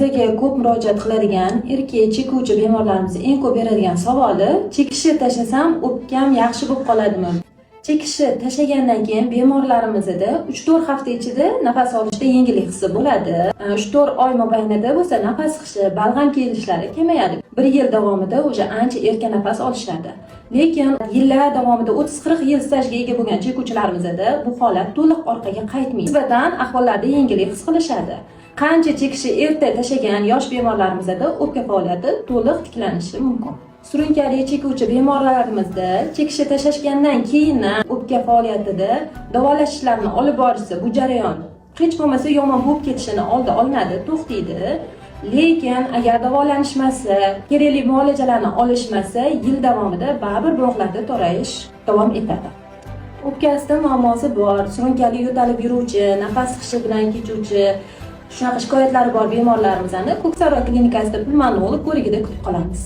Bizga ko'p murojaat qiladigan erkak chekuvchi bemorlarimizning eng ko'p beradigan savoli, chekishni tashlasam o'pkam yaxshi bo'lib qoladimi? Chekishni tashlagandan keyin bemorlarimizda 3-4 hafta ichida nafas olishda yengillik hissi bo'ladi. 3-4 oy mobaynida bo'lsa nafas siqishi, balg'am kelishlari kamayadi. 1 yil davomida o'sha ancha erkin nafas olishadi. Lekin yillar davomida 30-40 yil stajga ega bo'lgan chekuvchilarimizda bu holat to'liq orqaga qaytmaydi. Nisbatan ahvollarda yengillik his qilishadi. Qancha chekishni erta tashlagan yosh bemorlarimizda o'pka faoliyati to'liq tiklanishi mumkin. Surunkali chekuvchi bemorlarimizda chekishni tashlashgandan keyin o'pka faoliyatida davolash ishlarini olib borishsa, bu jarayon hech bo'lmasa yomon bo'lib ketishini oldi olinadi, to'xtaydi. Lekin agar davolanishmasa, kerakli muolajalarni olishmasa, yil davomida baribir bronxlarda to'rayish davom etadi. O'pkasida muammosi bor, surunkali yo'talib yuruvchi, nafas siqishi bilan kechuvchi shunaqa shikoyatlari bor bemorlarimizni Ko'ksaroy klinikasida pulmonolog ko'rigida kutib qolamiz.